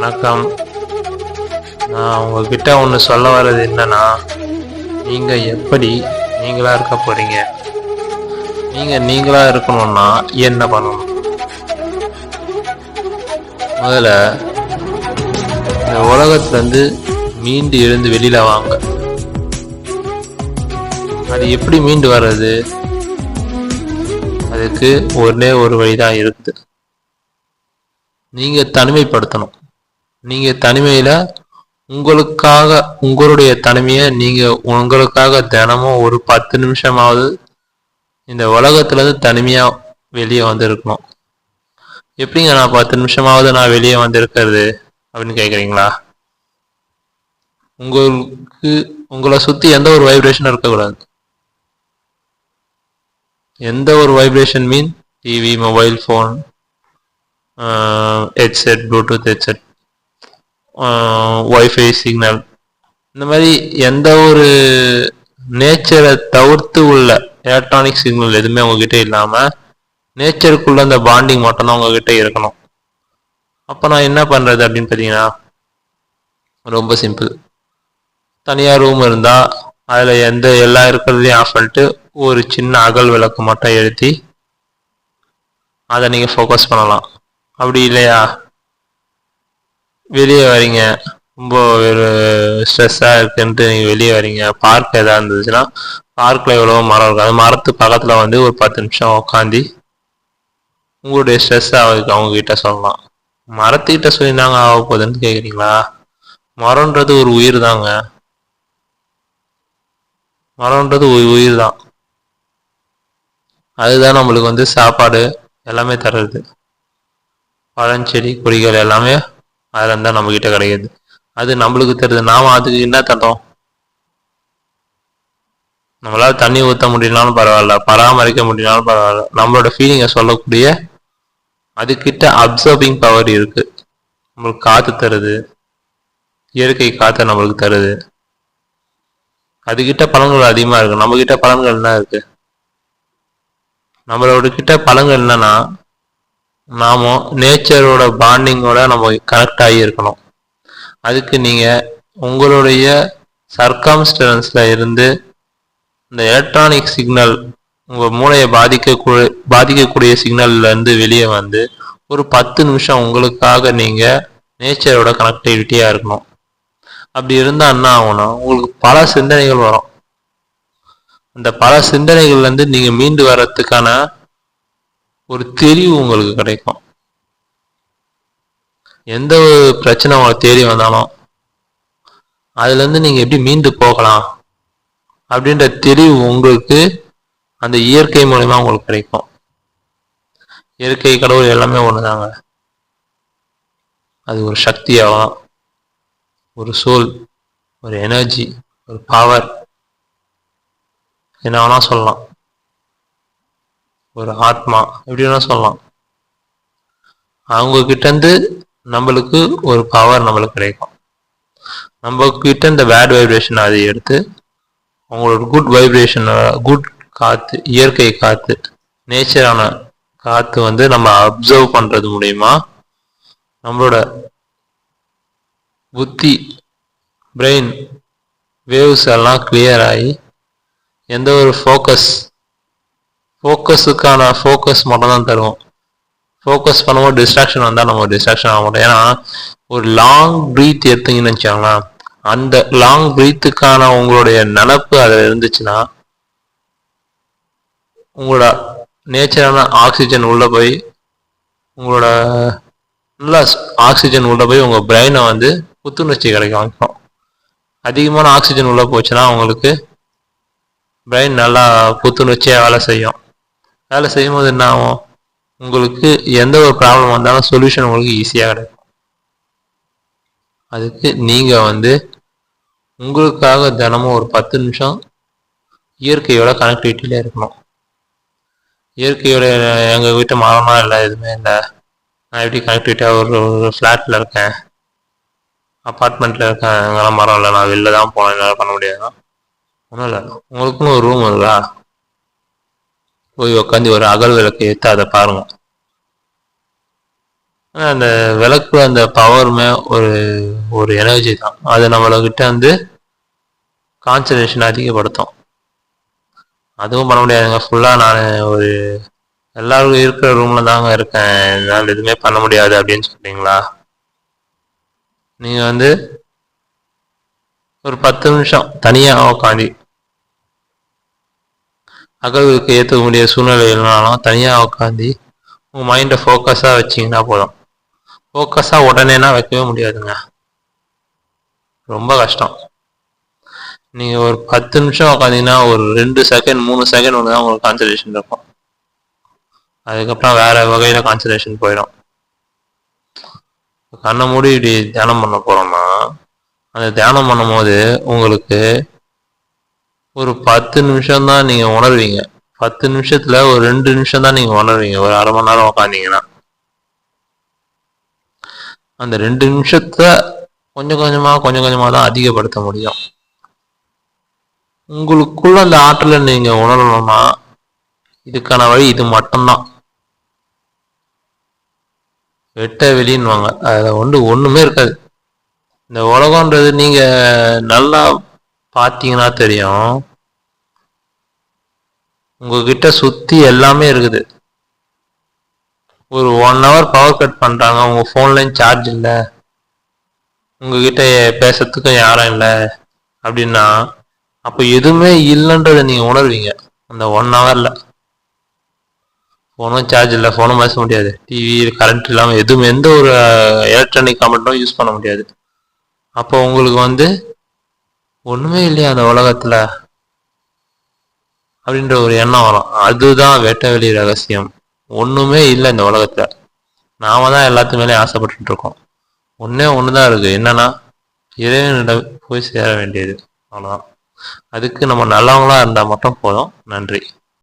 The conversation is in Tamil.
வணக்கம். நான் உங்ககிட்ட ஒன்று சொல்ல வர்றது என்னன்னா, நீங்கள் எப்படி நீங்களாக இருக்க போறீங்க? நீங்கள் நீங்களாக இருக்கணும்னா என்ன பண்ணணும்? முதல்ல இந்த உலகத்துலேருந்து மீண்டு எழுந்து வெளியில் வாங்க. அது எப்படி மீண்டு வர்றது? அதுக்கு ஒரே ஒரு வழிதான் இருக்குது. நீங்கள் தனிமைப்படுத்தணும். நீங்கள் தனிமையில் உங்களுடைய தனிமையை நீங்கள் உங்களுக்காக தினமும் ஒரு 10 நிமிஷமாவது இந்த உலகத்துலேருந்து தனிமையாக வெளியே வந்திருக்கணும். எப்படிங்க நான் 10 நிமிஷமாவது நான் வெளியே வந்திருக்கிறது அப்படின்னு கேட்குறீங்களா? உங்களை சுற்றி எந்த ஒரு வைப்ரேஷனும் இருக்கக்கூடாது. எந்த ஒரு vibration mean TV, mobile phone, headset, bluetooth headset, wifi signal, இந்த மாதிரி எந்த ஒரு நேச்சரை தவிர்த்து உள்ள எலக்ட்ரானிக் சிக்னல் எதுவுமே உங்ககிட்ட இல்லாமல் நேச்சருக்குள்ள அந்த பாண்டிங் மட்டும்தான் உங்ககிட்ட இருக்கணும். அப்போ நான் என்ன பண்ணுறது அப்படின்னு பார்த்தீங்கன்னா, ரொம்ப சிம்பிள். தனியாக ரூம் இருந்தால் அதில் எல்லா இருக்கிறதையும் ஆஃப் பண்ணிட்டு ஒரு சின்ன அகல் விளக்கு மட்டும் எழுத்தி அதை நீங்கள் ஃபோக்கஸ் பண்ணலாம். அப்படி இல்லையா, வெளியே வரீங்க, ரொம்ப ஒரு ஸ்ட்ரெஸ்ஸாக இருக்குன்ட்டு நீங்கள் வெளியே வரீங்க, பார்க் எதாவது இருந்துச்சுன்னா பார்க்கில் எவ்வளோ மரம் இருக்கும், அந்த மரத்து பக்கத்தில் ஒரு 10 நிமிஷம் உட்காந்து உங்களுடைய ஸ்ட்ரெஸ்ஸை அவங்கக்கிட்ட சொல்லலாம். மரத்துக்கிட்ட சொல்லியிருந்தாங்க ஆக போகுதுன்னு கேட்குறீங்களா? மரம்ன்றது ஒரு உயிர் தாங்க. மரம்ன்றது ஒரு உயிர் தான். அதுதான் நம்மளுக்கு சாப்பாடு எல்லாமே தர்றது. பழஞ்செடி கொடிகள் எல்லாமே அதில் இருந்தால் நம்மக்கிட்ட கிடைக்கிது. அது நம்மளுக்கு தருது. நாம் அதுக்கு என்ன தரோம்? நம்மளால் தண்ணி ஊற்ற முடியலனாலும் பரவாயில்ல, பராமரிக்க முடியலனாலும் பரவாயில்ல, நம்மளோட ஃபீலிங்கை சொல்லக்கூடிய அதுக்கிட்ட அப்சர்விங் பவர் இருக்குது. நம்மளுக்கு காற்று தருது, இயற்கை காற்றை நம்மளுக்கு தருது. அதுக்கிட்ட பலன்கள் அதிகமாக இருக்குது. நம்மக்கிட்ட பலன்கள் என்ன இருக்குது? நம்மளோட கிட்ட பலன்கள் என்னன்னா, நாம நேச்சரோட பாண்டிங்கோட நம்ம கனெக்ட் ஆகி இருக்கணும். அதுக்கு நீங்கள் உங்களுடைய சர்க்கம்ஸ்டன்ஸில் இருந்து இந்த எலக்ட்ரானிக் சிக்னல், உங்கள் மூளையை பாதிக்கக்கூடிய சிக்னல்லேருந்து வெளியே வந்து ஒரு 10 நிமிஷம் உங்களுக்காக நீங்கள் நேச்சரோட கனெக்டிவிட்டியாக இருக்கணும். அப்படி இருந்தால் என்ன ஆகும்னா, உங்களுக்கு பல சிந்தனைகள் வரும். அந்த பல சிந்தனைகள்லேருந்து நீங்கள் மீண்டு வர்றதுக்கான ஒரு தெரிவு உங்களுக்கு கிடைக்கும். எந்த ஒரு பிரச்சனை உங்களுக்கு தேடி வந்தாலும் அதுலேருந்து நீங்கள் எப்படி மீண்டு போகலாம் அப்படின்ற தெரிவு உங்களுக்கு அந்த இயற்கை மூலமா உங்களுக்கு கிடைக்கும். இயற்கை, கடவுள் எல்லாமே ஒன்று தாங்க. அது ஒரு சக்தியாகலாம், ஒரு சோல், ஒரு எனர்ஜி, ஒரு பவர், என்ன வேணா சொல்லலாம், ஒரு ஆத்மா, எப்படி வேணா சொல்லலாம். அவங்க கிட்டேருந்து நம்மளுக்கு ஒரு பவர் நம்மளுக்கு கிடைக்கும். நம்ம கிட்ட இந்த பேட் வைப்ரேஷன் அதை எடுத்து அவங்களோட குட் வைப்ரேஷன், குட் காற்று, இயற்கை காற்று, நேச்சரான காற்று நம்ம அப்சர்வ் பண்ணுறது மூலயமா நம்மளோட புத்தி, பிரெயின் வேவ்ஸ் எல்லாம் கிளியர் ஆகி எந்த ஒரு ஃபோக்கஸுக்கான ஃபோக்கஸ் மட்டும் தான் தருவோம். ஃபோக்கஸ் பண்ணும்போது டிஸ்ட்ராக்ஷன் வந்தால் நம்ம டிஸ்ட்ராக்ஷன் ஆக மாட்டோம். ஏன்னா ஒரு லாங் ப்ரீத் எடுத்தீங்கன்னு வச்சாங்களேன், அந்த லாங் ப்ரீத்துக்கான உங்களுடைய நினப்பு அதில் இருந்துச்சுன்னா உங்களோட நேச்சரான ஆக்சிஜன் உள்ளே போய் உங்களோட நல்லா ஆக்சிஜன் உள்ளே போய் உங்கள் பிரெயினை புத்துணர்ச்சி கிடைக்கும். அதிகமான ஆக்சிஜன் உள்ளே போச்சுன்னா உங்களுக்கு பிரெயின் நல்லா புத்துணர்ச்சியாக வேலை செய்யும். வேலை செய்யும் போது என்ன ஆகும்? உங்களுக்கு எந்த ஒரு ப்ராப்ளம் வந்தாலும் சொல்யூஷன் உங்களுக்கு ஈஸியாக கிடைக்கும். அதுக்கு நீங்கள் உங்களுக்காக தினமும் ஒரு 10 நிமிஷம் இயற்கையோட கனெக்டிவிட்டியில் இருக்கணும். இயற்கையோட எங்கள் வீட்டு மரம்லாம் இல்லை, எதுவுமே இல்லை, நான் எப்படி கனெக்டிவிட்டியாக ஒரு ஃப்ளாட்டில் இருக்கேன், அப்பார்ட்மெண்ட்டில் இருக்கேன், எங்கெல்லாம் மரம் இல்லை, நான் வெளில தான் போனேன், என்னால் பண்ண முடியாதுன்னா ஒன்றும் இல்லை. உங்களுக்குன்னு ஒரு ரூம் இருக்கா, போய் உட்காந்து ஒரு அகல் விளக்கு ஏற்று அதை பாருங்கள். அந்த விளக்கு அந்த பவருமே ஒரு ஒரு எனர்ஜி தான். அது நம்மளகிட்ட வந்து கான்சன்ட்ரேஷன் அதிகப்படுத்தும். அதுவும் பண்ண முடியாதுங்க. ஃபுல்லாக நான் ஒரு எல்லாரும் இருக்கிற ரூமில் தாங்க இருக்கேன், என்னால் எதுவுமே பண்ண முடியாது அப்படின்னு சொல்றீங்களா? நீங்கள் வந்து ஒரு 10 நிமிஷம் தனியாக உட்காந்து அகல்வுக்கு ஏற்றக்கூடிய சூழ்நிலை இல்லைனாலும் தனியாக உட்காந்து உங்கள் மைண்டை ஃபோக்கஸாக வச்சிங்கன்னா போதும். ஃபோக்கஸாக உடனேனா வைக்கவே முடியாதுங்க, ரொம்ப கஷ்டம். நீங்கள் ஒரு 10 நிமிஷம் உட்காந்தீங்கன்னா ஒரு 2 செகண்ட் 3 செகண்ட் ஒன்று தான் உங்களுக்கு கான்சன்ட்ரேஷன் இருக்கும். அதுக்கப்புறம் வேறு வகையில் கான்சன்ட்ரேஷன் போயிடும். கண்ணை மூடி இப்படி தியானம் பண்ண போகிறோம்னா அந்த தியானம் பண்ணும்போது உங்களுக்கு ஒரு 10 நிமிஷம் தான் நீங்கள் உணர்வீங்க. 10 நிமிஷத்தில் ஒரு 2 நிமிஷம் தான் நீங்கள் உணர்வீங்க. ஒரு அரை மணி நேரம் உட்காந்தீங்கன்னா அந்த 2 நிமிஷத்தை கொஞ்சம் கொஞ்சமாக தான் அதிகப்படுத்த முடியும். உங்களுக்குள்ள அந்த ஆற்றலை நீங்கள் உணரணும்னா இதுக்கான வழி இது மட்டும்தான். வெட்ட வெளின்னுவாங்க, அதில் ஒன்றுமே இருக்காது. இந்த உலகன்றது நீங்கள் நல்லா பார்த்தீங்கன்னா தெரியும், உங்ககிட்ட சுற்றி எல்லாமே இருக்குது. ஒரு 1 ஹவர் பவர் கட் பண்ணுறாங்க, உங்கள் ஃபோன்லேயும் சார்ஜ் இல்லை, உங்ககிட்ட பேசுறதுக்கும் யாரும் இல்லை அப்படின்னா அப்போ எதுவுமே இல்லைன்றதை நீங்கள் உணர்வீங்க. அந்த 1 ஹவரில் ஃபோனும் சார்ஜ் இல்லை, ஃபோனும் பேச முடியாது, டிவி கரண்ட் இல்லாமல் எதுவும் எந்த ஒரு எலக்ட்ரானிக் கமெண்ட்டும் யூஸ் பண்ண முடியாது. அப்போ உங்களுக்கு வந்து ஒன்றுமே இல்லையா அந்த உலகத்தில் அப்படின்ற ஒரு எண்ணம் வரும். அதுதான் வெட்ட வெளி ரகசியம். ஒன்றுமே இல்லை இந்த உலகத்தில், நாம தான் எல்லாத்து மேலேயும் ஆசைப்பட்டு இருக்கோம். ஒன்றே ஒன்று தான் இருக்குது, என்னன்னா இறைவனிடம் போய் சேர வேண்டியது, அவ்வளோதான். அதுக்கு நம்ம நல்லவங்களா இருந்தால் மட்டும் போதும். நன்றி.